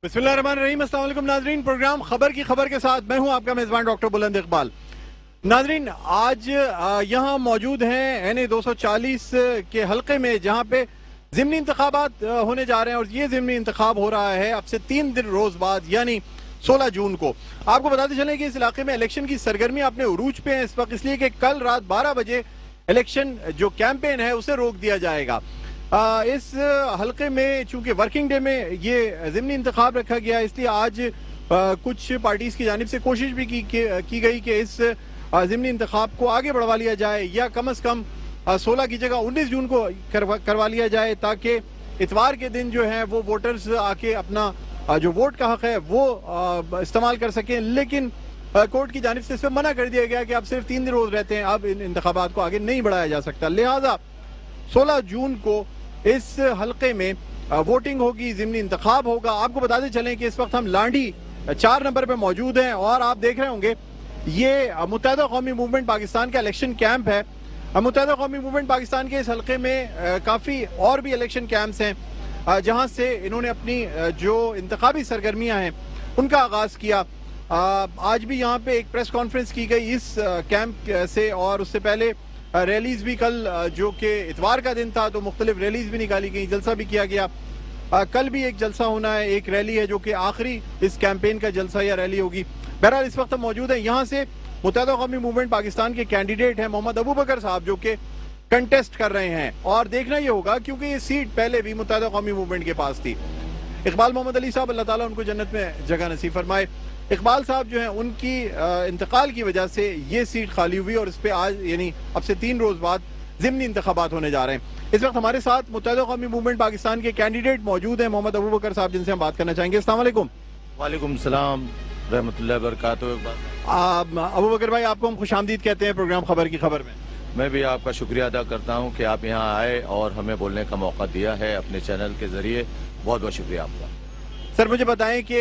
बिस्मिल्लाहिर्रहमानिर्रहीम। अस्सलाम वालेकुम नाजरीन, प्रोग्राम खबर की खबर के साथ मैं हूं आपका मेज़बान डॉक्टर बुलंद इकबाल। नाजरीन, आज यहां मौजूद हैं NA 240 के हल्के में जहां पे ज़िमनी इंतखाबात होने जा रहे हैं और ये ज़िमनी इंतखाब हो रहा है अब से 3 दिन रोज़ बाद यानी 16 जून को। आपको बताते चलें कि इस इलाके में इलेक्शन की सरगर्मी अपने उरूज पे है इस वक्त, इसलिए कि कल रात 12 बजे इलेक्शन जो कैंपेन है उसे रोक दिया जाएगा। इस हल्के में चूंकि वर्किंग डे में ये ज़िमनी इंतखाब रखा गया, इसलिए आज कुछ पार्टीज की जानिब से कोशिश भी की गई कि इस ज़िमनी इंतखाब को आगे बढ़वा लिया जाए या कम से कम 16 की जगह 19 जून को करवा लिया जाए, ताकि इतवार के दिन जो है वो वोटर्स आके अपना जो वोट का हक है वो इस्तेमाल कर सकें। लेकिन कोर्ट की जानिब से इस पर मना कर दिया गया कि अब सिर्फ 3 दिन रोज रहते हैं, अब इन इंतखाबात को आगे नहीं बढ़ाया जा सकता। लिहाजा 16 जून को इस हल्के में वोटिंग होगी, ज़िमनी इंतखाब होगा। आपको बताते चलें कि इस वक्त हम लांडी 4 नंबर पे मौजूद हैं और आप देख रहे होंगे ये मुत्तहिदा कौमी मूवमेंट पाकिस्तान का इलेक्शन कैंप है। मुत्तहिदा कौमी मूवमेंट पाकिस्तान के इस हल्के में काफ़ी और भी इलेक्शन कैंप्स हैं जहां से इन्होंने अपनी जो इंतखाबी सरगर्मियां हैं उनका आगाज़ किया। आज भी यहाँ पे एक प्रेस कॉन्फ्रेंस की गई इस कैंप से, और उससे पहले रैलीज भी कल जो कि इतवार का दिन था तो मुख्तलिफ रैलीज भी निकाली गई, जलसा भी किया गया। कल भी एक जलसा होना है, एक रैली है जो कि आखिरी इस कैंपेन का जलसा या रैली होगी। बहरहाल इस वक्त हम मौजूद हैं यहाँ से मुत्तहिदा कौमी मूवमेंट पाकिस्तान के कैंडिडेट हैं मोहम्मद अबू बकर साहब, जो कि कंटेस्ट कर रहे हैं। और देखना ये होगा क्योंकि ये सीट पहले भी मुत्तहिदा कौमी मूवमेंट के पास थी। इकबाल मोहम्मद अली साहब, अल्लाह ताला उनको जन्नत में जगह नसीब फरमाए। इकबाल साहब जो हैं उनकी इंतकाल की वजह से ये सीट खाली हुई और इस पे आज यानी अब से 3 रोज बाद ज़िमनी इंतखाबात होने जा रहे हैं। इस वक्त हमारे साथ मुत्तहिदा कौमी मूवमेंट पाकिस्तान के कैंडिडेट मौजूद हैं मोहम्मद अबू बकर साहब, जिनसे हम बात करना चाहेंगे। अस्सलाम वालेकुम। वालेकुम सलाम रहमतुल्लाहि व बरकातुहू। अबू बकर भाई, आपको हम खुशामदीद कहते हैं प्रोग्राम खबर की खबर में। मैं भी आपका शुक्रिया अदा करता हूं कि आप यहां आए और हमें बोलने का मौका दिया है अपने चैनल के जरिए। बहुत बहुत शुक्रिया आपका। सर, मुझे बताएं कि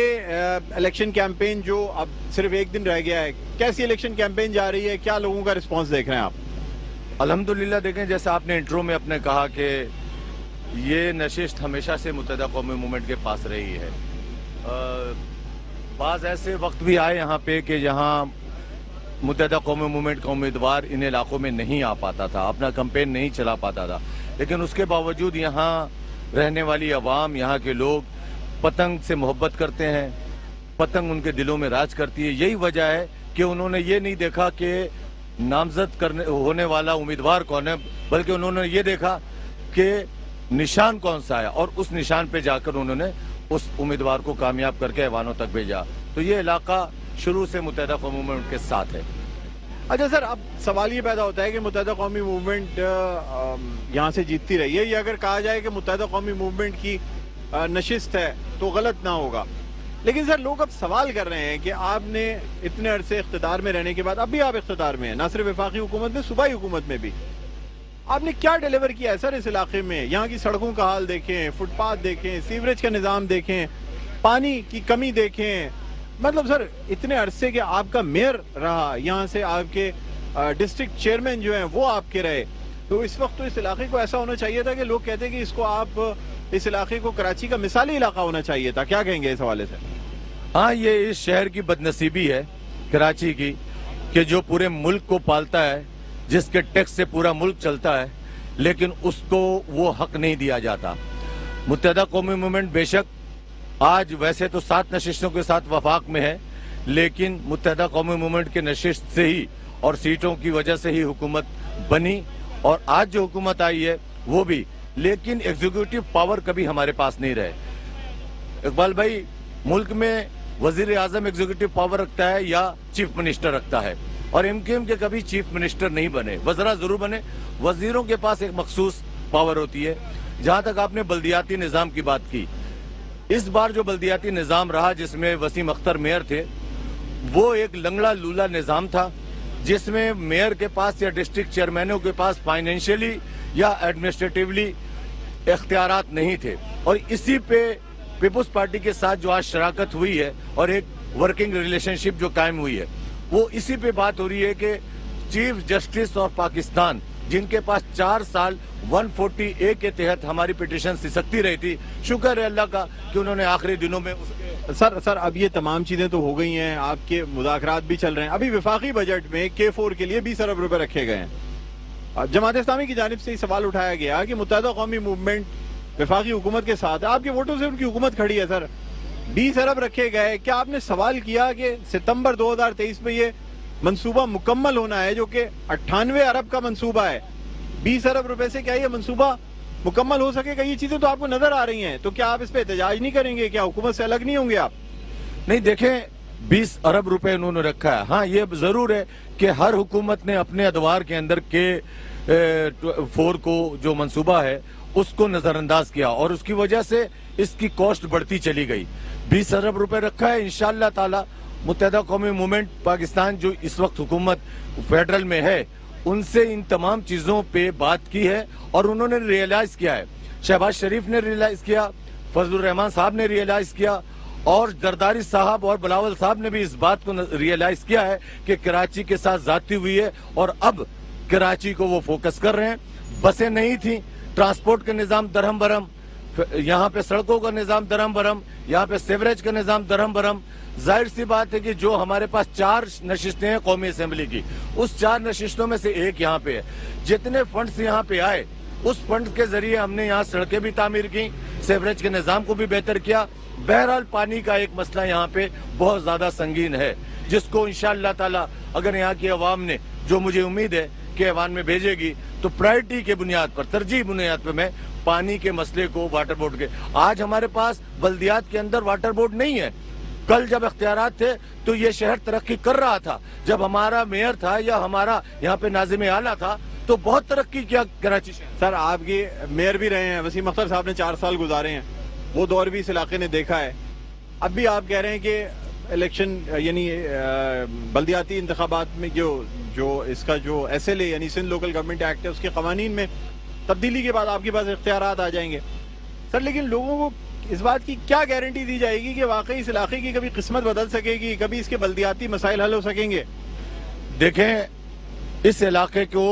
इलेक्शन कैंपेन जो अब सिर्फ एक दिन रह गया है, कैसी इलेक्शन कैंपेन जा रही है, क्या लोगों का रिस्पांस देख रहे हैं आप? अल्हम्दुलिल्लाह, देखें जैसे आपने इंट्रो में अपने कहा कि ये नशिस्त हमेशा से मुत्तहिदा कौमी मूवमेंट के पास रही है। बाज़ ऐसे वक्त भी आए यहाँ पे कि जहाँ मुत्तहिदा कौमी मूवमेंट का उम्मीदवार इन इलाकों में नहीं आ पाता था, अपना कैंपेन नहीं चला पाता था, लेकिन उसके बावजूद यहाँ रहने वाली अवाम, यहाँ के लोग पतंग से मोहब्बत करते हैं, पतंग उनके दिलों में राज करती है। यही वजह है कि उन्होंने ये नहीं देखा कि नामजद करने होने वाला उम्मीदवार कौन है, बल्कि उन्होंने ये देखा कि निशान कौन सा है और उस निशान पे जाकर उन्होंने उस उम्मीदवार को कामयाब करके ऐवानों तक भेजा। तो ये इलाका शुरू से मुत्तहिदा कौमी मूवमेंट के साथ है। अच्छा सर, अब सवाल ये पैदा होता है कि मुत्तहिदा कौमी मूवमेंट यहाँ से जीतती रही है, या अगर कहा जाए कि मुत्तहिदा कौमी मूवमेंट की नशिस्त है तो गलत ना होगा। लेकिन सर, लोग अब सवाल कर रहे हैं कि आपने इतने अरसे इख्तिदार में रहने के बाद, अब भी आप इख्तिदार में हैं, ना सिर्फ वफाकी हुकूमत में, सूबाई हुकूमत में भी, आपने क्या डिलीवर किया है सर इस इलाके में? यहाँ की सड़कों का हाल देखें, फुटपाथ देखें, सीवरेज का निज़ाम देखें, पानी की कमी देखें। मतलब सर, इतने अरसे के आपका मेयर रहा, यहाँ से आपके डिस्ट्रिक्ट चेयरमैन जो हैं वो आपके रहे, तो इस वक्त तो इस इलाके को ऐसा होना चाहिए था कि लोग कहते हैं कि इसको आप इस इलाके को कराची का मिसाली इलाका होना चाहिए था। क्या कहेंगे इस हवाले से? हाँ, ये इस शहर की बदनसीबी है कराची की कि जो पूरे मुल्क को पालता है, जिसके टैक्स से पूरा मुल्क चलता है, लेकिन उसको वो हक नहीं दिया जाता। मुत्तहिदा कौमी मूवमेंट बेशक आज वैसे तो 7 नशिस्तों के साथ वफाक में है, लेकिन मुत्तहिदा कौमी मूवमेंट के नशिस्त से ही और सीटों की वजह से ही हुकूमत बनी, और आज जो हुकूमत आई है वो भी, लेकिन एग्जीक्यूटिव पावर कभी हमारे पास नहीं रहे। इकबाल भाई, मुल्क में वजीर आजम एग्जीक्यूटिव पावर रखता है या चीफ मिनिस्टर रखता है, और MKM के कभी चीफ मिनिस्टर नहीं बने, वज़रा जरूर बने। वजीरों के पास एक मखसूस पावर होती है। जहां तक आपने बल्दियाती निज़ाम की बात की, इस बार जो बल्दियाती निज़ाम रहा जिसमें वसीम अख्तर मेयर थे, वो एक लंगड़ा लूला निज़ाम था जिसमें मेयर के पास या डिस्ट्रिक्ट चेयरमैनों के पास फाइनेंशियली या एडमिनिस्ट्रेटिवली इख्तियारात नहीं थे। और इसी पे पीपुल्स पार्टी के साथ जो आज शराकत हुई है और एक वर्किंग रिलेशनशिप जो कायम हुई है, वो इसी पे बात हो रही है कि चीफ जस्टिस ऑफ पाकिस्तान, जिनके पास 4 साल 140A के तहत हमारी पिटीशन सिसकती रही थी, शुक्र है अल्लाह का कि उन्होंने आखिरी दिनों में उसके सर अब ये तमाम चीजें तो हो गई हैं, आपके मुज़ाकरात भी चल रहे हैं। अभी वफाकी बजट में K4 के लिए 20 अरब रुपए रखे गए हैं। जमात इस्लामी की जानिब से सवाल उठाया गया कि मुत्तहिदा कौमी मूवमेंट वफाकी हुकूमत के साथ है, आपके वोटों से उनकी हुकूमत खड़ी है। सर 20 अरब रखे गए, क्या आपने सवाल किया कि सितंबर 2023 में ये मंसूबा मुकम्मल होना है जो कि 98 अरब का मंसूबा है, 20 अरब रुपए से क्या ये मंसूबा मुकम्मल हो सकेगा? ये चीजें तो आपको नजर आ रही हैं, तो क्या आप इस पे एहतजाज नहीं करेंगे? क्या हुकूमत से अलग नहीं होंगे आप? नहीं, देखें 20 अरब रुपए उन्होंने रखा है। हाँ, ये जरूर है कि हर हुकूमत ने अपने अदवार के अंदर K4 को जो मंसूबा है उसको नजरअंदाज किया और उसकी वजह से इसकी कॉस्ट बढ़ती चली गई। 20 अरब रुपए रखा है। इंशाअल्लाह ताला मुत्तहिदा कौमी मूवमेंट पाकिस्तान जो इस वक्त हुकूमत फेडरल में है उनसे इन तमाम चीजों पे बात की है और उन्होंने रियलाइज किया है। शहबाज शरीफ ने रियलाइज किया, फजलुर रहमान साहब ने रियलाइज किया और जरदारी साहब और बिलावल साहब ने भी इस बात को रियलाइज किया है कि कराची के साथ ज्यादती हुई है और अब कराची को वो फोकस कर रहे हैं। बसें नहीं थी, ट्रांसपोर्ट का निजाम दरहम बरहम, यहाँ पे सड़कों का निजाम दरहम बरहम, यहाँ पे सेवरेज का निजाम दरहम बरहम। जाहिर सी बात है कि जो हमारे पास 4 नशिस्तें हैं कौमी असेंबली की, उस 4 नशिस्तों में से एक यहाँ पे है। जितने फंड्स यहाँ पे आए उस फंड के जरिए हमने यहाँ सड़कें भी तामीर की, सेवरेज के निजाम को भी बेहतर किया। बहरहाल पानी का एक मसला यहाँ पे बहुत ज्यादा संगीन है जिसको इंशाअल्लाह ताला अगर यहाँ की अवाम ने, जो मुझे उम्मीद है कि अवाम में भेजेगी, तो प्रायोरिटी के बुनियाद पर, तरजीह बुनियाद पर मैं पानी के मसले को वाटर बोर्ड के, आज हमारे पास बल्दियात के अंदर वाटर बोर्ड नहीं है। कल जब इख्तियारात थे तो ये शहर तरक्की कर रहा था। जब हमारा मेयर था या हमारा यहाँ पे नाज़िम आला था तो बहुत तरक्की किया कराची शहर। सर आपके मेयर भी रहे हैं, वसीम अख्तर साहब ने 4 साल गुजारे हैं, वो दौर भी इस इलाके ने देखा है। अब भी आप कह रहे हैं कि इलेक्शन यानी बल्दियाती इंतखाबात में जो इसका जो SLA यानी सिंध लोकल गवर्नमेंट एक्ट है उसके कवानीन में तब्दीली के बाद आपके पास इख्तियारात आ जाएंगे। सर लेकिन लोगों को इस बात की क्या गारंटी दी जाएगी कि वाकई इस इलाके की कभी किस्मत बदल सकेगी, कभी इसके बल्दियाती मसाइल हल हो सकेंगे? देखें, इस इलाके को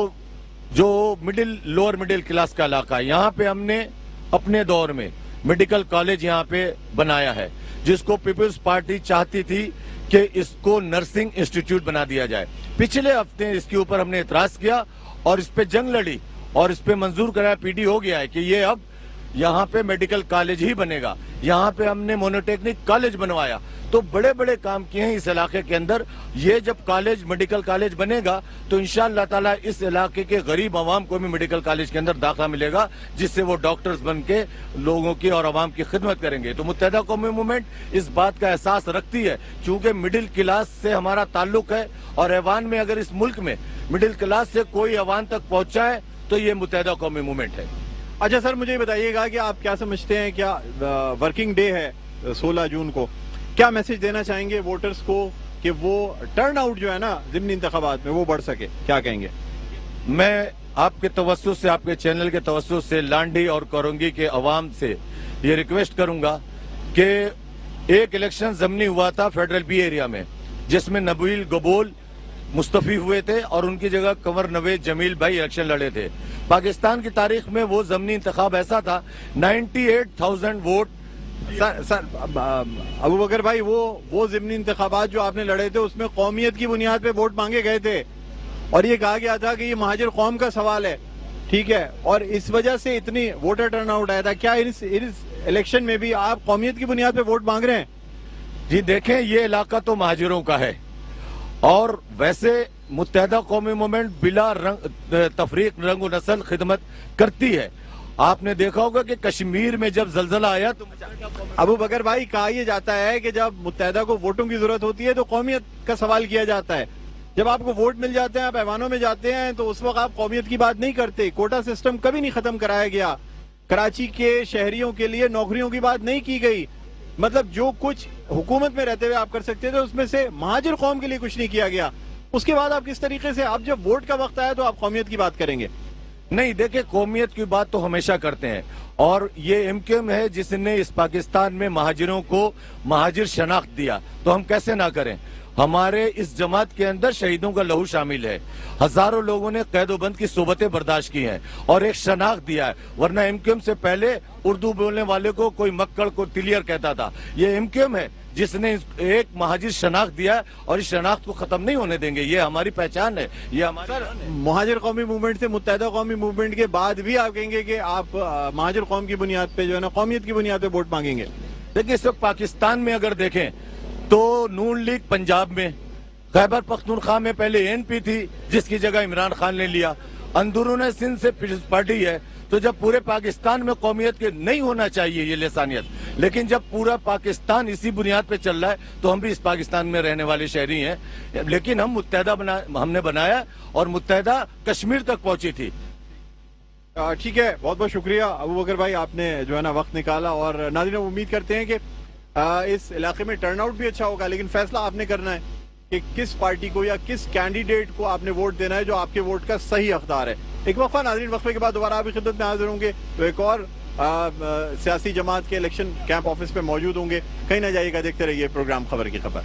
जो लोअर मिडिल क्लास का इलाका है, यहाँ पे हमने अपने दौर में मेडिकल कॉलेज यहाँ पे बनाया है जिसको पीपल्स पार्टी चाहती थी कि इसको नर्सिंग इंस्टीट्यूट बना दिया जाए। पिछले हफ्ते इसके ऊपर हमने इतराज किया और इस पे जंग लड़ी और इस पे मंजूर कराया, PD हो गया है कि ये अब यहाँ पे मेडिकल कॉलेज ही बनेगा। यहाँ पे हमने मोनोटेक्निक कॉलेज बनवाया, तो बड़े बड़े काम किए हैं इस इलाके के अंदर। ये जब कॉलेज, मेडिकल कॉलेज बनेगा तो इंशाअल्लाह ताला इस इलाके के गरीब आवाम को भी मेडिकल कॉलेज के अंदर दाखिला मिलेगा जिससे वो डॉक्टर्स बन के लोगों की और आवाम की खिदमत करेंगे। तो मुत्तहिदा कौमी मूवमेंट इस बात का एहसास रखती है, चूंकि मिडिल क्लास से हमारा ताल्लुक है और ऐवान में अगर इस मुल्क में मिडिल क्लास से कोई ऐवान तक पहुंचा है तो ये मुत्तहिदा कौमी मूवमेंट है। अच्छा सर, मुझे बताइएगा कि आप क्या समझते हैं, क्या वर्किंग डे है 16 जून को, क्या मैसेज देना चाहेंगे वोटर्स को कि वो टर्न आउट जो है ना ज़िमनी इंतखाबात में वो बढ़ सके? क्या कहेंगे? मैं आपके तवज्जुह से, आपके चैनल के तवज्जुह से लांडी और कोरंगी के अवाम से ये रिक्वेस्ट करूंगा कि एक इलेक्शन ज़मनी हुआ था फेडरल बी एरिया में जिसमें नबील गबोल मुस्तफी हुए थे और उनकी जगह कंवर नवेद जमील भाई इलेक्शन लड़े थे। पाकिस्तान की तारीख में वो ज़मनी इंतखाब ऐसा था, 98,000 वोट। सर अबू बकर भाई, वो ज़िमनी इंतखाबात जो आपने लड़े थे उसमें कौमियत की बुनियाद पे वोट मांगे गए थे और ये कहा गया था कि ये महाजिर कौम का सवाल है, ठीक है, और इस वजह से इतनी वोटर टर्नआउट आया था। क्या इस इलेक्शन में भी आप कौमियत की बुनियाद पे वोट मांग रहे हैं? जी देखें, ये इलाका तो महाजिरों का है और वैसे मुत्तहिदा कौमी मूवमेंट बिला तफरीक रंग व नस्ल खिदमत करती है। आपने देखा होगा कि कश्मीर में जब जलजला आया तो अबू बकर भाई, कहा यह जाता है कि जब मुत्तहिदा को वोटों की जरूरत होती है तो कौमियत का सवाल किया जाता है। जब आपको वोट मिल जाते हैं, आप ऐवानों में जाते हैं, तो उस वक्त आप कौमियत की बात नहीं करते। कोटा सिस्टम कभी नहीं खत्म कराया गया, कराची के शहरियों के लिए नौकरियों की बात नहीं की गई। मतलब जो कुछ हुकूमत में रहते हुए आप कर सकते थे उसमें से महाजिर कौम के लिए कुछ नहीं किया गया। उसके बाद आप किस तरीके से, आप जब वोट का वक्त आया तो आप कौमियत की बात करेंगे? नहीं, देखिए, कौमियत की बात तो हमेशा करते हैं और ये MKM है जिसने इस पाकिस्तान में महाजिरों को महाजिर शनाख्त दिया, तो हम कैसे ना करें। ہمارے اس جماعت کے اندر شہیدوں کا لہو شامل ہے. ہزاروں لوگوں نے قید و بند کی صحبتیں برداشت کی ہیں اور ایک شناخت دیا ہے. ورنہ ایم کیو ایم سے پہلے اردو بولنے والے کو کوئی مکڑ کو تلیئر کہتا تھا. یہ ایم کیو ایم ہے جس نے ایک مہاجر شناخت دیا ہے اور اس شناخت کو ختم نہیں ہونے دیں گے. یہ ہماری پہچان ہے, یہ ہماری جان ہے. مہاجر قومی موومنٹ سے متحدہ قومی موومنٹ کے بعد بھی آپ کہیں گے کہ آپ مہاجر قوم کی بنیاد پہ جو ہے نا قومیت کی بنیاد پہ ووٹ مانگیں گے؟ دیکھیں اس وقت پاکستان میں اگر دیکھیں تو نون لیگ پنجاب میں, خیبر پختونخوا میں پہلے این پی تھی جس کی جگہ عمران خان نے لیا, اندرون سندھ سے پیپلز پارٹی ہے. تو جب پورے پاکستان میں قومیت کے نہیں ہونا چاہیے یہ لسانیت, لیکن جب پورا پاکستان اسی بنیاد پہ چل رہا ہے تو ہم بھی اس پاکستان میں رہنے والے شہری ہیں. لیکن ہم متحدہ ہم نے بنایا اور متحدہ کشمیر تک پہنچی تھی. ٹھیک ہے, بہت بہت شکریہ ابو بکر بھائی, آپ نے جو ہے نا وقت نکالا. اور ناظرین امید کرتے ہیں کہ اس علاقے میں ٹرن آؤٹ بھی اچھا ہوگا, لیکن فیصلہ آپ نے کرنا ہے کہ کس پارٹی کو یا کس کینڈیڈیٹ کو آپ نے ووٹ دینا ہے جو آپ کے ووٹ کا صحیح حقدار ہے. ایک وقفہ ناظرین, وقفے کے بعد دوبارہ آپ کی خدمت میں حاضر ہوں گے. تو ایک اور سیاسی جماعت کے الیکشن کیمپ آفس پہ موجود ہوں گے. کہیں نہ جائیے گا, دیکھتے رہیے پروگرام خبر کی خبر.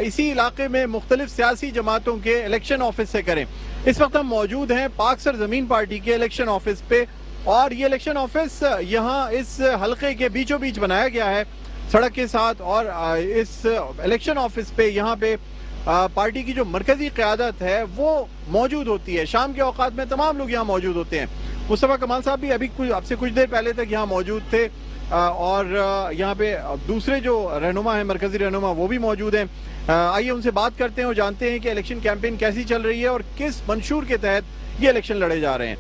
اسی علاقے میں مختلف سیاسی جماعتوں کے الیکشن آفس سے کریں. اس وقت ہم موجود ہیں پاک سرزمین پارٹی کے الیکشن آفس پہ, اور یہ الیکشن آفس یہاں اس حلقے کے بیچوں بیچ بنایا گیا ہے سڑک کے ساتھ. اور اس الیکشن آفس پہ یہاں پہ پارٹی کی جو مرکزی قیادت ہے وہ موجود ہوتی ہے. شام کے اوقات میں تمام لوگ یہاں موجود ہوتے ہیں. مصطفیٰ کمال صاحب بھی ابھی اب سے کچھ دیر پہلے تک یہاں موجود تھے, اور یہاں پہ دوسرے جو رہنما ہیں, مرکزی رہنما, وہ بھی موجود ہیں. آئیے ان سے بات کرتے ہیں اور جانتے ہیں کہ الیکشن کیمپین کیسی چل رہی ہے اور کس منشور کے تحت یہ الیکشن لڑے جا رہے ہیں.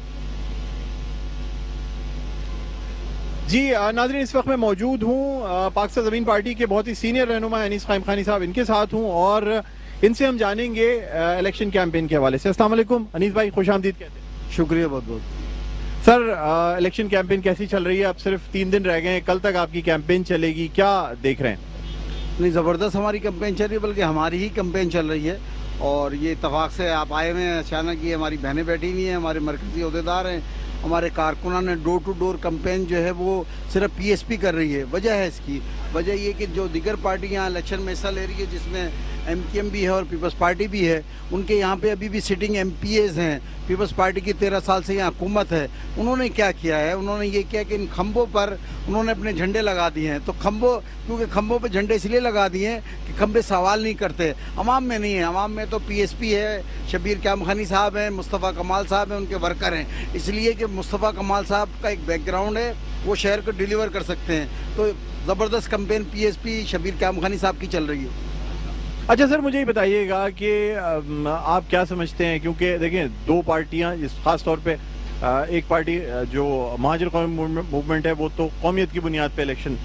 جی ناظرین, اس وقت میں موجود ہوں پاک سرزمین پارٹی کے بہت ہی سینئر رہنما انیس قائم خانی صاحب, ان کے ساتھ ہوں, اور ان سے ہم جانیں گے الیکشن کیمپین کے حوالے سے. السلام علیکم انیس بھائی, خوش آمدید کہتے ہیں. شکریہ بہت بہت. سر, الیکشن کیمپین کیسی چل رہی ہے؟ اب صرف 3 دن رہ گئے ہیں, کل تک آپ کی کیمپین چلے گی, کیا دیکھ رہے ہیں؟ نہیں, زبردست ہماری کیمپین چل رہی ہے, بلکہ ہماری ہی کیمپین چل رہی ہے. اور یہ اتفاق سے آپ آئے ہوئے ہیں اچانک, یہ ہماری بہنیں بیٹھی ہوئی ہیں, ہمارے مرکزی عہدیدار ہیں, ہمارے کارکنان نے ڈور ٹو ڈور کیمپین جو ہے وہ صرف پی ایس پی کر رہی ہے. وجہ ہے اس کی, وجہ یہ کہ جو دیگر پارٹیاں الیکشن میں حصہ لے رہی ہے, جس میں ایم کیو ایم بھی ہے اور پیپلز پارٹی بھی ہے, ان کے یہاں پہ ابھی بھی سٹنگ ایم پی ایز ہیں. پیپلز پارٹی کی 13 سال سے یہاں حکومت ہے. انہوں نے کیا کیا ہے, انہوں نے یہ کیا کہ ان کھمبوں پر انہوں نے اپنے جھنڈے لگا دیے ہیں. تو کھمبوں, کیونکہ کھمبوں پہ جھنڈے اس لیے لگا دیے ہیں کہ کھمبے سوال نہیں کرتے, عوام میں نہیں ہے. عوام میں تو پی ایس پی ہے, شبیر قائم خانی صاحب ہیں, مصطفیٰ کمال صاحب ہیں, ان کے ورکر ہیں. اس لیے کہ مصطفیٰ کمال صاحب کا ایک بیک گراؤنڈ ہے, وہ شہر کو ڈیلیور کر سکتے ہیں. تو زبردست campaign P S P Shabbir قائم خانی صاحب کی چل رہی ہے. اچھا سر, مجھے یہ بتائیے گا کہ آپ کیا سمجھتے ہیں, کیونکہ دیکھیں 2 پارٹیاں, خاص طور پہ ایک پارٹی جو مہاجر قومی موومنٹ ہے وہ تو قومیت کی بنیاد پہ الیکشن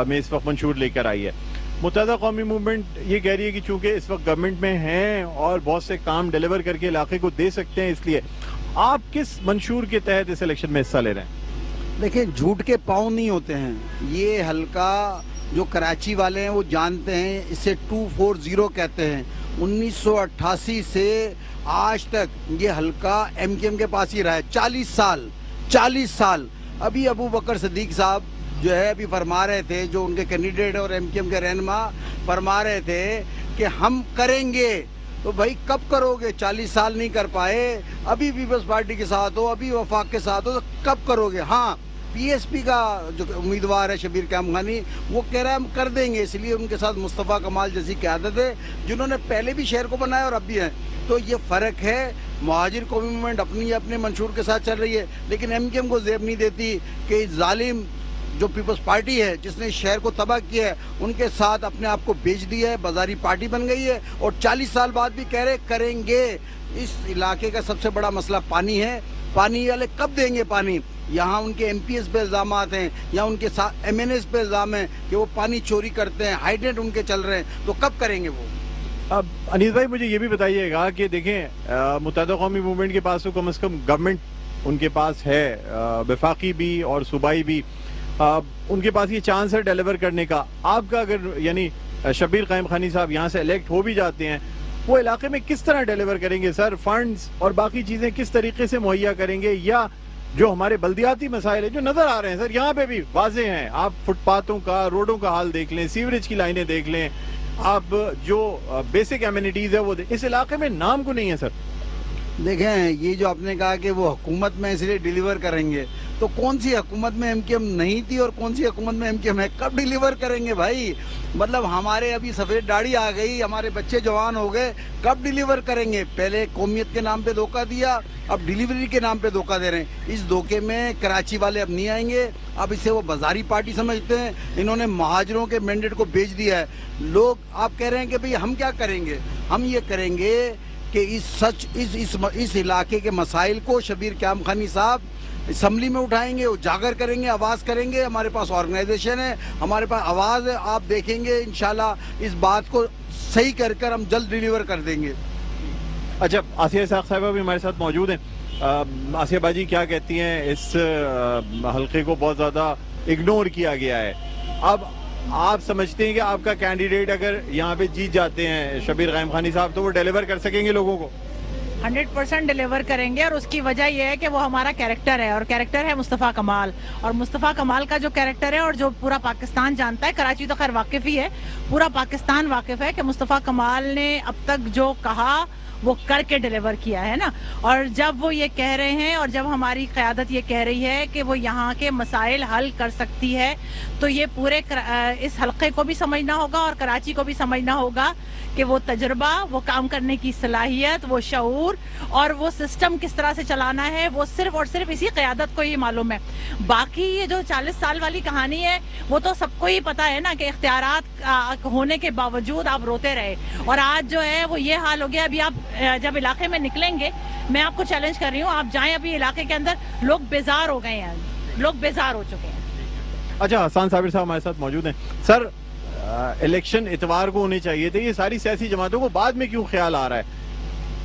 میں اس وقت منشور لے کر آئی ہے. متحدہ قومی موومنٹ یہ کہہ رہی ہے کہ چونکہ اس وقت گورنمنٹ میں ہیں اور بہت سے کام ڈیلیور کر کے علاقے کو دے سکتے ہیں, اس لیے آپ کس منشور کے تحت اس الیکشن میں حصہ لے رہے ہیں؟ دیکھیں, جھوٹ کے پاؤں نہیں ہوتے ہیں. یہ حلقہ جو کراچی والے ہیں وہ جانتے ہیں, اسے 240 کہتے ہیں. 1988 سے آج تک یہ حلقہ ایم کیو ایم کے پاس ہی رہا ہے. 40 سال. ابھی ابو بکر صدیق صاحب جو ہے ابھی فرما رہے تھے, جو ان کے کینڈیڈیٹ اور ایم کیو ایم کے رہنما فرما رہے تھے کہ ہم کریں گے. تو بھائی کب کرو گے؟ 40 سال نہیں کر پائے. ابھی پیپلز پارٹی کے ساتھ ہو, ابھی وفاق کے ساتھ ہو, تو کب کرو گے؟ ہاں, پی ایس پی کا جو امیدوار ہے شبیر قائم خانی, وہ کہہ رہا ہے ہم کر دیں گے. اس لیے ان کے ساتھ مصطفیٰ کمال جیسی قیادت ہے, جنہوں نے پہلے بھی شہر کو بنایا اور اب بھی ہیں. تو یہ فرق ہے. مہاجر قومی موومنٹ اپنے منشور کے ساتھ چل رہی ہے, لیکن ایم کیو ایم کو زیب نہیں دیتی کہ ظالم جو پیپلز پارٹی ہے جس نے شہر کو تباہ کیا ہے, ان کے ساتھ اپنے آپ کو بیچ دیا ہے, بازاری پارٹی بن گئی ہے. اور 40 سال بعد بھی کہہ رہے کریں گے. اس علاقے کا سب سے بڑا مسئلہ پانی ہے. پانی والے کب دیں گے پانی؟ یہاں ان کے ایم پی ایس پہ الزامات ہیں, یا ان کے ساتھ ایم این ایس پہ الزام ہیں کہ وہ پانی چوری کرتے ہیں, ہائیڈرینٹ ان کے چل رہے ہیں. تو کب کریں گے وہ؟ اب انیس بھائی مجھے یہ بھی بتائیے گا کہ دیکھیں متحدہ قومی موومنٹ کے پاس تو کم از کم گورنمنٹ ان کے پاس ہے, وفاقی بھی اور صوبائی بھی, ان کے پاس یہ چانس ہے ڈیلیور کرنے کا. آپ کا اگر یعنی شبیر قائم خانی صاحب یہاں سے الیکٹ ہو بھی جاتے ہیں, وہ علاقے میں کس طرح ڈیلیور کریں گے سر؟ فنڈز اور باقی چیزیں کس طریقے سے مہیا کریں گے, یا जो हमारे बल्दियाती मसाइल है जो नजर आ रहे हैं सर, यहाँ पे भी वाज़ेह हैं। आप फुटपाथों का, रोडों का हाल देख लें, सीवरेज की लाइनें देख लें, आप जो बेसिक एमिनिटीज है वो इस इलाके में नाम को नहीं है सर। देखें, ये जो आपने कहा कि वो हुकूमत में इसलिए डिलीवर करेंगे, तो कौन सी हुकूमत में एमक्यूएम नहीं थी और कौन सी हुकूमत में एमक्यूएम है? कब डिलीवर करेंगे भाई? मतलब हमारे अभी सफ़ेद दाढ़ी आ गई, हमारे बच्चे जवान हो गए, कब डिलीवर करेंगे? पहले कौमियत के नाम पे धोखा दिया, अब डिलीवरी के नाम पे धोखा दे रहे हैं। इस धोखे में कराची वाले अब नहीं आएंगे। अब इसे वो बाजारी पार्टी समझते हैं। इन्होंने महाजरों के मैंडेट को बेच दिया है। लोग आप कह रहे हैं कि भाई हम क्या करेंगे? हम ये करेंगे कि इस इलाके के मसाइल को शबीर क्याम खानी साहब असम्बली में उठाएंगे, उजागर करेंगे, आवाज़ करेंगे। हमारे पास ऑर्गेनाइजेशन है, हमारे पास आवाज़ है। आप देखेंगे इंशाल्लाह इस बात को सही कर हम जल्द डिलीवर कर देंगे। अच्छा, आसिया इसाक साहिबा भी हमारे साथ मौजूद हैं। आसिया बाजी क्या कहती हैं? इस हल्के को बहुत ज़्यादा इग्नोर किया गया है। अब आप समझते हैं कि आपका कैंडिडेट अगर यहाँ पे जीत जाते हैं शबीर क़याम खानी साहब, तो वो डिलीवर कर सकेंगे लोगों को? 100% डिलीवर करेंगे। और उसकी वजह यह है कि वो हमारा कैरेक्टर है, और कैरेक्टर है मुस्तफ़ा कमाल। और मुस्तफ़ा कमाल का जो कैरेक्टर है और जो पूरा पाकिस्तान जानता है, कराची तो खैर वाकिफ ही है, पूरा पाकिस्तान वाकिफ है कि मुस्तफ़ा कमाल ने अब तक जो कहा वो करके डिलीवर किया है ना। और जब वो ये कह रहे हैं और जब हमारी क़यादत ये कह रही है कि वो यहाँ के मसाइल हल कर सकती है, तो ये पूरे इस हल्के को भी समझना होगा और कराची को भी समझना होगा कि वो तजुर्बा, वो काम करने की सलाहियत, वो शऊर और वो सिस्टम किस तरह से चलाना है, वो सिर्फ और सिर्फ इसी क़यादत को ही मालूम है। बाकी ये जो 40 साल वाली कहानी है वो तो सबको ही पता है ना कि इख्तियारात होने के बावजूद आप रोते रहे। और आज जो है वो ये हाल हो गया। अभी आप जब इलाके में निकलेंगे, मैं आपको चैलेंज कर रही हूँ, आप जाएं अभी इलाके के अंदर, लोग बेजार हो गए हैं, लोग बेजार हो चुके हैं। अच्छा, हसन साबिर साहब हमारे साथ मौजूद हैं। सर, इलेक्शन इतवार को होने चाहिए थे, ये सारी सियासी जमातों को बाद में क्यों ख्याल आ रहा है?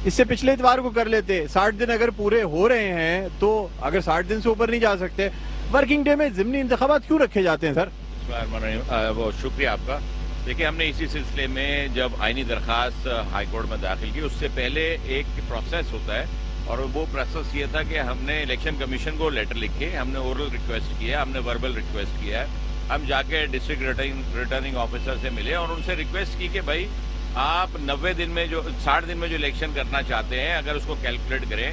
इससे पिछले इतवार को कर लेते। 60 दिन अगर पूरे हो रहे हैं, तो अगर 60 दिन से ऊपर नहीं जा सकते, वर्किंग डे में ज़िमनी इंतखाबात क्यों रखे जाते हैं सर? बहुत शुक्रिया आपका। देखिए, हमने इसी सिलसिले में जब आईनी दरख्वास्त हाई कोर्ट में दाखिल की, उससे पहले एक प्रोसेस होता है, और वो प्रोसेस ये था कि हमने इलेक्शन कमीशन को लेटर लिखे, हमने ओरल रिक्वेस्ट किया, हमने वर्बल रिक्वेस्ट किया है। हम जाके डिस्ट्रिक्ट रिटर्निंग ऑफिसर से मिले और उनसे रिक्वेस्ट की कि भाई आप 90 दिन में जो 60 दिन में जो इलेक्शन करना चाहते हैं, अगर उसको कैलकुलेट करें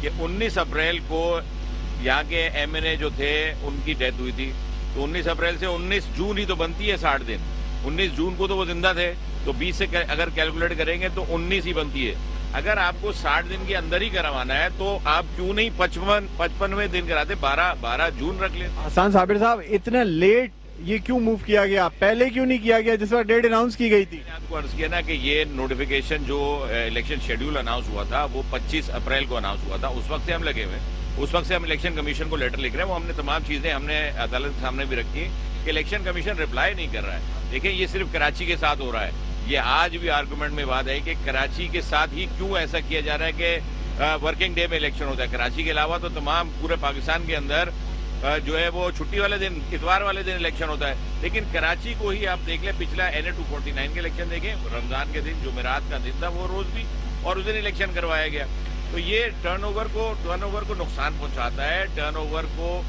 कि 19 अप्रैल को यहाँ के एमएनए जो थे उनकी डेथ हुई थी, तो 19 अप्रैल से 19 जून ही तो बनती है 60 दिन। 19 जून को तो वो जिंदा थे, तो 20 से अगर कैलकुलेट करेंगे तो 19 ही बनती है। अगर आपको 60 दिन के अंदर ही करवाना है तो आप क्यों नहीं 55वें दिन कराते, 12 जून रख ले। हसन साबिर साहब, इतना लेट ये क्यों मूव किया गया? पहले क्यों नहीं किया गया जिस वक्त डेट अनाउंस की गई थी? आपको अर्ज किया ना कि ये नोटिफिकेशन जो इलेक्शन शेड्यूल अनाउंस हुआ था वो 25 अप्रैल को अनाउंस हुआ था। उस वक्त से हम लगे हुए, उस वक्त से हम इलेक्शन कमीशन को लेटर लिख रहे हैं। वो हमने तमाम चीजें हमने अदालत के सामने भी रखी कि इलेक्शन कमीशन रिप्लाई नहीं कर रहा है। देखिए, ये सिर्फ कराची के साथ हो रहा है। ये आज भी आर्गूमेंट में बात है कि कराची के साथ ही क्यों ऐसा किया जा रहा है कि वर्किंग डे में इलेक्शन होता है। कराची के अलावा तो तमाम पूरे पाकिस्तान के अंदर जो है वो छुट्टी वाले दिन, इतवार वाले दिन इलेक्शन होता है। लेकिन कराची को ही आप देख लें, पिछला NA 249 के इलेक्शन देखें, रमजान के दिन जुमेरात का दिन था वो रोज भी, और उस दिन इलेक्शन करवाया गया। तो ये टर्नओवर को नुकसान पहुंचाता है। टर्नओवर को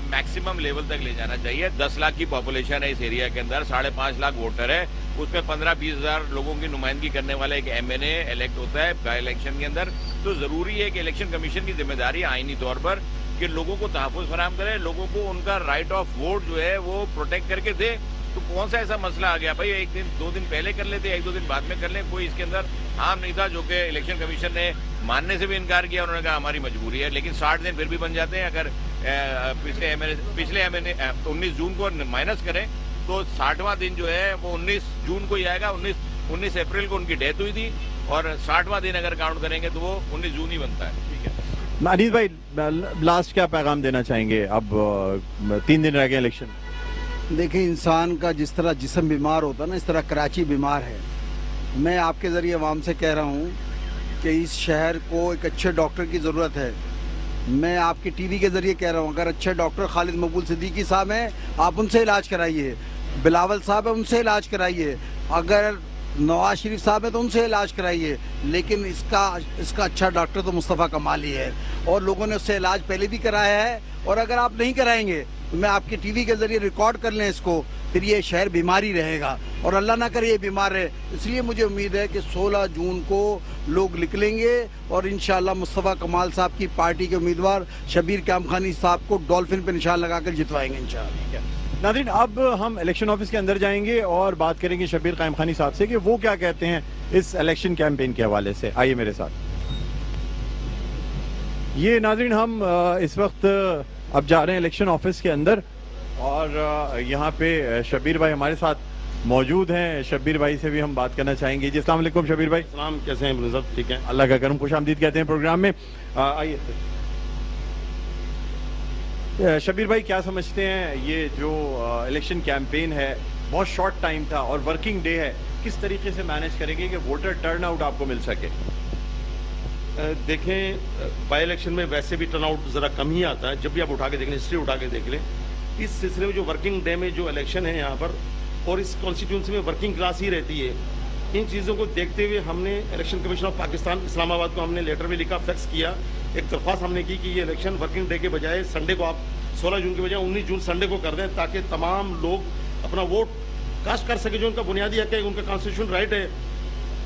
मैक्सिमम लेवल तक ले जाना चाहिए। 10 लाख की पॉपुलेशन है इस एरिया के अंदर, 5.5 लाख वोटर है, उसमें 15-20 हजार लोगों की नुमाइंदगी करने वाला एक MNA इलेक्ट होता है बाई इलेक्शन के अंदर। तो जरूरी है कि इलेक्शन कमीशन की जिम्मेदारी आईनी तौर पर कि लोगों को तहफ़्फ़ुज़ फराहम करे, लोगों को उनका राइट ऑफ वोट जो है वो प्रोटेक्ट करके दे। तो कौन सा ऐसा मसला आ गया भाई, एक दिन 2 दिन पहले कर लेते, 1-2 दिन बाद में कर लें, कोई इसके अंदर हार्म नहीं था। जो कि इलेक्शन कमीशन ने मानने से भी इनकार किया, उन्होंने कहा हमारी मजबूरी है। लेकिन 60 दिन फिर भी बन जाते हैं। अगर पिछले MNA 19 जून को माइनस करें तो 60वां दिन जो है वो 19 जून को ही आएगा। 19 अप्रैल को उनकी डेथ हुई थी, और 60वां दिन अगर काउंट करेंगे तो वो 19 जून ही बनता है। ठीक है अनीस भाई, लास्ट क्या पैगाम देना चाहेंगे? अब 3 दिन रह गए इलेक्शन। देखिए, इंसान का जिस तरह जिस्म बीमार होता है ना, इस तरह कराची बीमार है। मैं आपके ज़रिए आवाम से कह रहा हूँ कि इस शहर को एक अच्छे डॉक्टर की ज़रूरत है। मैं आपके TV के ज़रिए कह रहा हूँ, अगर अच्छे डॉक्टर खालिद मकबूल सिद्दीकी साहब हैं, आप उनसे इलाज कराइए। बिलावल साहब है, उनसे इलाज कराइए। अगर नवाज शरीफ साहब है तो उनसे इलाज कराइए। लेकिन इसका अच्छा डॉक्टर तो मुस्तफ़ा कमाल ही है। اور لوگوں نے اس سے علاج پہلے بھی کرایا ہے, اور اگر آپ نہیں کرائیں گے تو میں آپ کے ٹی وی کے ذریعے ریکارڈ کر لیں اس کو, پھر یہ شہر بیماری رہے گا, اور اللہ نہ کرے یہ بیمار ہے. اس لیے مجھے امید ہے کہ 16 جون کو لوگ نکلیں گے اور انشاءاللہ مصطفیٰ کمال صاحب کی پارٹی کے امیدوار شبیر قیام خانی صاحب کو ڈولفن پہ نشان لگا کر جتوائیں گے انشاءاللہ. ناظرین, اب ہم الیکشن آفس کے اندر جائیں گے اور بات کریں گے شبیر قیام خانی صاحب سے کہ وہ کیا کہتے ہیں اس الیکشن کیمپین کے حوالے سے. آئیے میرے ساتھ. یہ ناظرین, ہم اس وقت اب جا رہے ہیں الیکشن آفس کے اندر, اور یہاں پہ شبیر بھائی ہمارے ساتھ موجود ہیں. شبیر بھائی سے بھی ہم بات کرنا چاہیں گے. جی السلام علیکم شبیر بھائی. السلام, کیسے ہیں ابن صاحب؟ ٹھیک ہے, اللہ کا کرم, خوش آمدید کہتے ہیں پروگرام میں. آئیے شبیر بھائی, کیا سمجھتے ہیں یہ جو الیکشن کیمپین ہے, بہت شارٹ ٹائم تھا اور ورکنگ ڈے ہے, کس طریقے سے مینیج کریں گے کہ ووٹر ٹرن آؤٹ آپ کو مل سکے؟ دیکھیں بائی الیکشن میں ویسے بھی ٹرن آؤٹ ذرا کم ہی آتا ہے. جب بھی آپ اٹھا کے دیکھ لیں, ہسٹری اٹھا کے دیکھ لیں, اس سلسلے میں جو ورکنگ ڈے میں جو الیکشن ہے یہاں پر, اور اس کانسٹیٹیونسی میں ورکنگ کلاس ہی رہتی ہے, ان چیزوں کو دیکھتے ہوئے ہم نے الیکشن کمیشن آف پاکستان اسلام آباد کو ہم نے لیٹر بھی لکھا, فیکس کیا, ایک درخواست ہم نے کی کہ یہ الیکشن ورکنگ ڈے کے بجائے سنڈے کو, آپ 16 جون کے بجائے 19 جون سنڈے کو کر دیں, تاکہ تمام لوگ اپنا ووٹ کاسٹ کر سکے, جو ان کا بنیادی حق ہے, ان کا کانسٹیٹیوشن رائٹ ہے.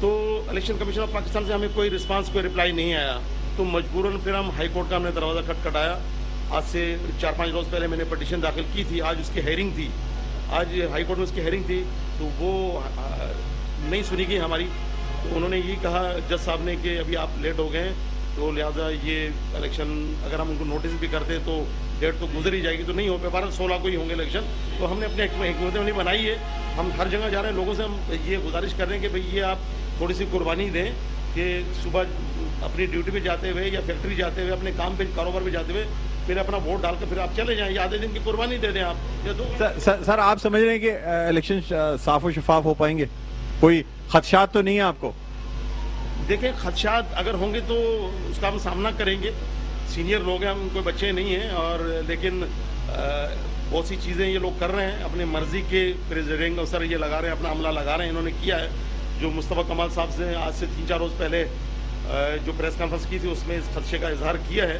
تو الیکشن کمیشن آف پاکستان سے ہمیں کوئی رسپانس, کوئی رپلائی نہیں آیا, تو مجبوراً پھر ہم ہائی کورٹ کا ہم نے دروازہ کھٹکھٹایا. آج سے 4-5 روز پہلے میں نے پٹیشن داخل کی تھی, آج اس کی ہیئرنگ تھی, آج ہائی کورٹ میں اس کی ہیئرنگ تھی, تو وہ نہیں سنی گئی ہماری. تو انہوں نے یہ کہا جج صاحب نے کہ ابھی آپ لیٹ ہو گئے ہیں, تو لہٰذا یہ الیکشن اگر ہم ان کو نوٹس بھی کرتے تو ڈیٹ تو گزر ہی جائے گی, تو نہیں ہو پائے. 16 کو ہی ہوں گے الیکشن. تو ہم نے اپنے حکمت عملی بنائی ہے, ہم ہر جگہ جا رہے ہیں, لوگوں سے ہم یہ گزارش کر رہے ہیں کہ بھئی یہ آپ تھوڑی سی قربانی دیں, کہ صبح اپنی ڈیوٹی پہ جاتے ہوئے یا فیکٹری جاتے ہوئے, اپنے کام پہ, کاروبار پہ جاتے ہوئے, پھر اپنا ووٹ ڈال کر پھر آپ چلے جائیں, یا آدھے دن کی قربانی دے دیں آپ. سر, آپ سمجھ رہے ہیں کہ الیکشن صاف و شفاف ہو پائیں گے؟ کوئی خدشات تو نہیں ہے آپ کو؟ دیکھیں خدشات اگر ہوں گے تو اس کا ہم سامنا کریں گے. سینئر لوگ ہیں, ہم کوئی بچے نہیں ہیں, اور لیکن بہت سی چیزیں یہ لوگ کر رہے ہیں, اپنے مرضی کے پریزیڈنٹ افسر یہ لگا رہے ہیں, اپنا عملہ لگا رہے ہیں. انہوں نے کیا ہے, جو مصطفیٰ کمال صاحب سے آج سے 3-4 روز پہلے جو پریس کانفرنس کی تھی, اس میں اس خدشے کا اظہار کیا ہے,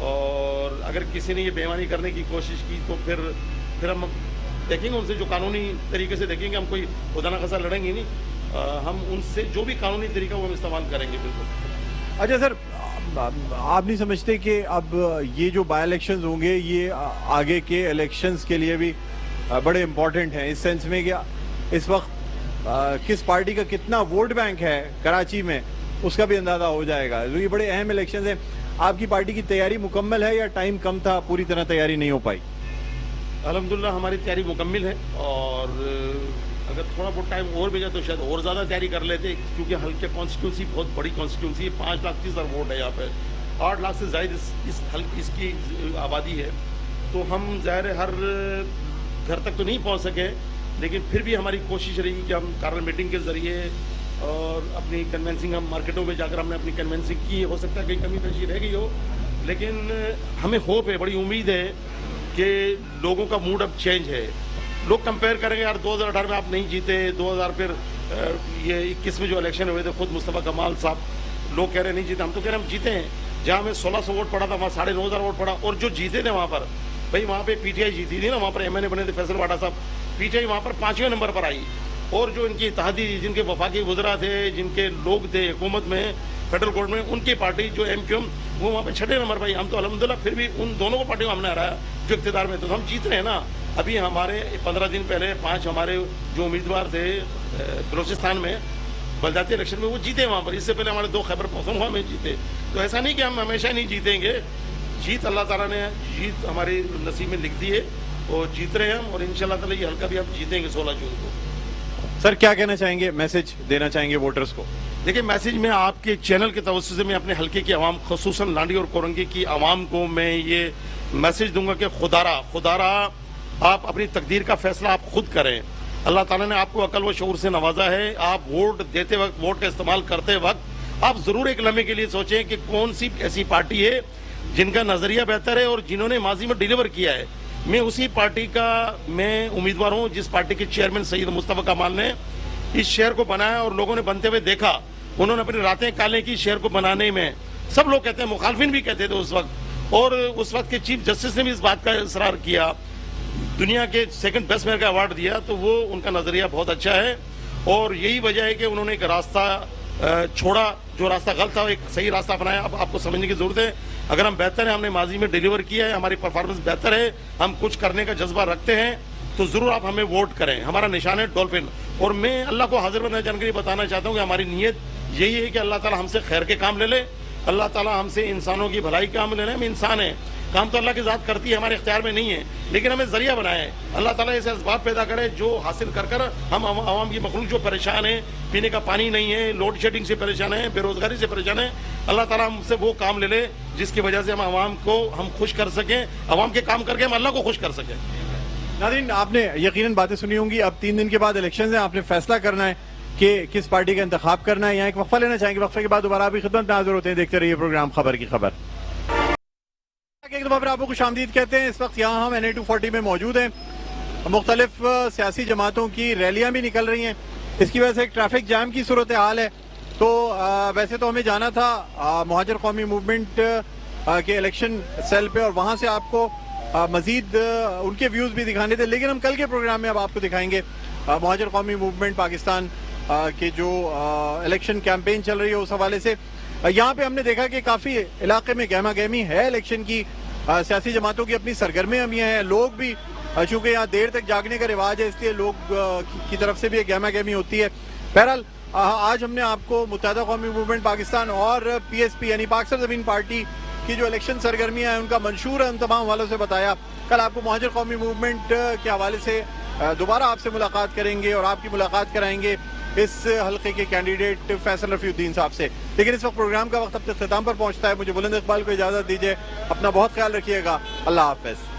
اور اگر کسی نے یہ بے ایمانی کرنے کی کوشش کی تو پھر ہم دیکھیں گے ان سے, جو قانونی طریقے سے دیکھیں گے. ہم کوئی خدا نہ خاصا لڑیں گے نہیں, ہم ان سے جو بھی قانونی طریقہ وہ ہم استعمال کریں گے. بالکل. اچھا سر, آپ نہیں سمجھتے کہ اب یہ جو بائی الیکشنز ہوں گے یہ آگے کے الیکشنز کے لیے بھی بڑے امپورٹنٹ ہیں, اس سینس میں کہ اس وقت کس پارٹی کا کتنا ووٹ بینک ہے کراچی میں اس کا بھی اندازہ ہو جائے گا. یہ بڑے اہم الیکشنز ہیں. آپ کی پارٹی کی تیاری مکمل ہے یا ٹائم کم تھا, پوری طرح تیاری نہیں ہو پائی؟ الحمدللہ ہماری تیاری مکمل ہے, اور اگر تھوڑا بہت ٹائم اور بھی جائے تو شاید اور زیادہ تیاری کر لیتے, کیونکہ ہلکے کانسٹیٹیونسی بہت بڑی کانسٹیٹیونسی ہے. 5,30,000 ووٹ ہے یہاں پہ, 8 لاکھ سے زائد اس کی آبادی ہے. تو ہم ظاہر ہر گھر تک تو نہیں پہنچ سکے, لیکن پھر بھی ہماری کوشش رہی کہ ہم کارنر میٹنگ کے ذریعے اور اپنی کنوینسنگ, ہم مارکیٹوں میں جا کر ہم نے اپنی کنوینسنگ کی. ہو سکتا ہے کہیں کمی پیشی رہ گئی ہو, لیکن ہمیں ہوپ ہے, بڑی امید ہے کہ لوگوں کا موڈ اب چینج ہے. لوگ کمپیئر کریں گے, یار 2018 میں آپ نہیں جیتے, 2000 پھر یہ 21 میں جو الیکشن ہوئے تھے, خود مصطفیٰ کمال صاحب لوگ کہہ رہے نہیں جیتے, ہم تو کہہ رہے ہم جیتے ہیں. جہاں ہمیں 1600 ووٹ پڑا تھا, وہاں 9,500 ووٹ پڑا, اور جو جیتے تھے وہاں پر, بھائی وہاں پہ پی ٹی آئی جیتی تھی نا, وہاں پر ایم این اے بنے تھے فیصل واڈا صاحب, پی ٹی آئی وہاں پر 5ویں نمبر پر آئی, اور جو ان کی اتحادی, جن کے وفاقی وزراء تھے, جن کے لوگ تھے حکومت میں, فیڈرل گورنمنٹ میں, ان کی پارٹی جو ایم کیو ایم, وہ وہاں پہ 6 نمبر پر آئی. ہم تو الحمدللہ پھر بھی ان دونوں کو پارٹیوں کو ہم نے ہرایا جو اقتدار میں تھے, تو ہم جیت رہے ہیں نا. ابھی ہمارے 15 دن پہلے 5 ہمارے جو امیدوار تھے بلوچستان میں بلدیاتی الیکشن میں, وہ جیتے وہاں پر. اس سے پہلے ہمارے 2 خیبر پختونخوا میں جیتے. تو ایسا نہیں کہ ہم ہمیشہ نہیں جیتیں گے, جیت اللہ تعالیٰ نے جیت ہماری نصیب میں لکھ دی ہے, اور جیت رہے ہیں ہم, اور انشاءاللہ تعالیٰ یہ حلقہ بھی ہم جیتیں گے 16 جون کو. سر کیا کہنا چاہیں گے, میسج دینا چاہیں گے ووٹرز کو؟ دیکھیں میسج میں آپ کے چینل کے توسط سے میں اپنے حلقے کی عوام, خصوصاً لانڈی اور کورنگی کی عوام کو میں یہ میسج دوں گا کہ خدارا آپ اپنی تقدیر کا فیصلہ آپ خود کریں. اللہ تعالیٰ نے آپ کو عقل و شعور سے نوازا ہے. آپ ووٹ دیتے وقت, ووٹ کا استعمال کرتے وقت آپ ضرور ایک لمحے کے لیے سوچیں کہ کون سی ایسی پارٹی ہے جن کا نظریہ بہتر ہے اور جنہوں نے ماضی میں ڈیلیور کیا ہے. میں اسی پارٹی کا میں امیدوار ہوں جس پارٹی کے چیئرمین سید مصطفیٰ کمال نے اس شہر کو بنایا, اور لوگوں نے بنتے ہوئے دیکھا, انہوں نے اپنی راتیں کالے کی شہر کو بنانے میں, सब लोग कहते हैं, मुखालफिन भी कहते थे उस वक्त, और उस वक्त के चीफ जस्टिस ने भी इस बात का इसरार किया, दुनिया के सेकंड बेस्ट मैन का अवार्ड दिया, तो वो उनका नजरिया बहुत अच्छा है। और यही वजह है कि उन्होंने एक रास्ता छोड़ा, जो रास्ता गलत था एक सही रास्ता अपनाया। अब आपको समझने की जरूरत है, अगर हम बेहतर है, हमने माजी में डिलीवर किया है, हमारी परफॉर्मेंस बेहतर है, हम कुछ करने का जज्बा रखते हैं, तो जरूर आप हमें वोट करें। हमारा निशान है डॉल्फिन। और मैं अल्लाह को हाजिर बंद जानकारी बताना चाहता हूँ कि हमारी नीयत यही है कि अल्लाह ताला हमसे खैर के काम ले ले, अल्लाह ताला हमसे इंसानों की भलाई के काम ले ले। हम इंसान हैं, काम तो अल्लाह की ज़ात करती है, हमारे इख्तियार में नहीं है, लेकिन हमें जरिया बनाया है। अल्लाह ताला ऐसे असबाब पैदा करे जो हासिल कर कर हम आवाम की मखलूक जो परेशान है, पीने का पानी नहीं है, लोड शेडिंग से परेशान है, बेरोजगारी से परेशान है, अल्लाह ताला हमसे वो काम ले ले जिसकी वजह से हम आवाम को हम खुश कर सकें, आवाम के काम करके हम अल्लाह को खुश कर सकें। नाज़रीन, आपने यकीनन बातें सुनी होंगी। अब 3 दिन के बाद इलेक्शन है, आपने फैसला करना है कि किस पार्टी का इंतखाब करना है। यहाँ एक वक्फा लेना चाहेंगे, वक्फे के बाद दोबारा आपकी खिदमत में हाजिर होते हैं। देखते रहिए प्रोग्राम खबर की खबर। एक दफा फिर आपको खुशामदीद कहते हैं। इस वक्त यहाँ हम NA-240 में मौजूद हैं। मुख्तलिफ सियासी जमातों की रैलियां भी निकल रही हैं, इसकी वजह से एक ट्रैफिक जाम की सूरत हाल है। तो वैसे तो हमें जाना था मुहाजिर कौमी मूवमेंट के इलेक्शन सेल पे, और वहाँ से आपको मजीद उनके व्यूज़ भी दिखाने थे, लेकिन हम कल के प्रोग्राम में अब आपको दिखाएंगे मुहाजिर कौमी मूवमेंट पाकिस्तान के जो इलेक्शन कैंपेन चल रही है उस हवाले से। यहाँ पे हमने देखा कि काफ़ी इलाके में गहमा गहमी है इलेक्शन की, सियासी जमातों की अपनी सरगर्मियाँ हैं, लोग भी चूँकि यहाँ देर तक जागने का रिवाज है, इसलिए लोग की तरफ से भी एक गहमा गहमी होती है। बहरहाल आज हमने आपको मुत्तहिदा कौमी मूवमेंट पाकिस्तान और PSP यानी पाक सरजमीन पार्टी की जो इलेक्शन सरगर्मियाँ हैं उनका मंशूर है, उन तमाम हवालों से बताया। कल आपको मुहाजिर कौमी मूवमेंट के हवाले से दोबारा आपसे मुलाकात करेंगे और आपकी मुलाकात कराएंगे इस हल्के के कैंडिडेट फैसल रफीउद्दीन साहब से। लेकिन इस वक्त प्रोग्राम का वक्त अब तक इख्तिताम पर पहुंचता है। मुझे बुलंद इकबाल को इजाज़त दीजिए, अपना बहुत ख्याल रखिएगा, अल्लाह हाफ़िज़।